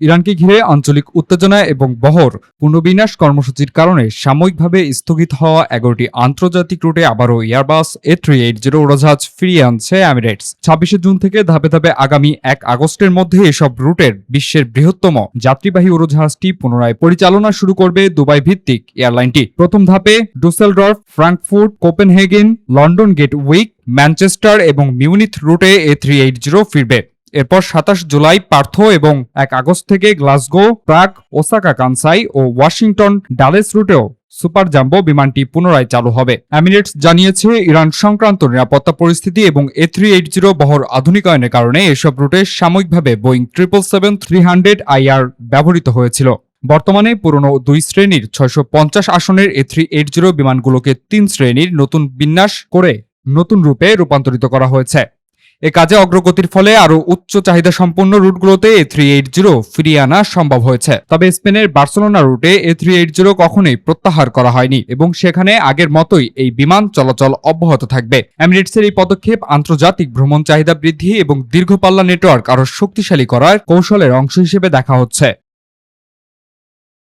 ইরানকে ঘিরে আঞ্চলিক উত্তেজনা এবং বহর পুনর্বিন্যাস কর্মসূচির কারণে সাময়িকভাবে স্থগিত হওয়া 11টি আন্তর্জাতিক রুটে আবারও এয়ারবাস A380 উড়োজাহাজ ফিরিয়ে আনছে এমিরেটস। 26 জুন থেকে ধাপে ধাপে আগামী 1 আগস্টের মধ্যে এসব রুটের বিশ্বের বৃহত্তম যাত্রীবাহী উড়োজাহাজটি পুনরায় পরিচালনা শুরু করবে দুবাই ভিত্তিক এয়ারলাইনটি। প্রথম ধাপে Dusseldorf, Frankfurt, Copenhagen, London Gatwick, Manchester এবং মিউনিখ রুটে A380 ফিরবে। এরপর 27 জুলাই পার্থ এবং 1 আগস্ট থেকে গ্লাসগো, প্রাগ, ওসাকা কানসাই ও ওয়াশিংটন ডালেস রুটেও সুপার জাম্বো বিমানটি পুনরায় চালু হবে। এমিরেটস জানিয়েছে, ইরান সংক্রান্ত নিরাপত্তা পরিস্থিতি এবং A380 বহর আধুনিকায়নের কারণে এসব রুটে সাময়িকভাবে বোয়িং 777-300 ব্যবহৃত হয়েছিল। বর্তমানে পুরনো 2 শ্রেণীর 650 আসনের A380 বিমানগুলোকে 3 শ্রেণীর নতুন বিন্যাস করে নতুন রূপে রূপান্তরিত করা হয়েছে। এ কাজে অগ্রগতির ফলে আরও উচ্চ চাহিদা সম্পন্ন রুটগুলোতে A380 ফিরিয়ে আনা সম্ভব হয়েছে। তবে স্পেনের বার্সেলোনা রুটে A380 কখনোই প্রত্যাহার করা হয়নি এবং সেখানে আগের মতোই এই বিমান চলাচল অব্যাহত থাকবে। এমিরেটসের এই পদক্ষেপ আন্তর্জাতিক ভ্রমণ চাহিদা বৃদ্ধি এবং দীর্ঘপাল্লা নেটওয়ার্ক আরও শক্তিশালী করার কৌশলের অংশ হিসেবে দেখা হচ্ছে।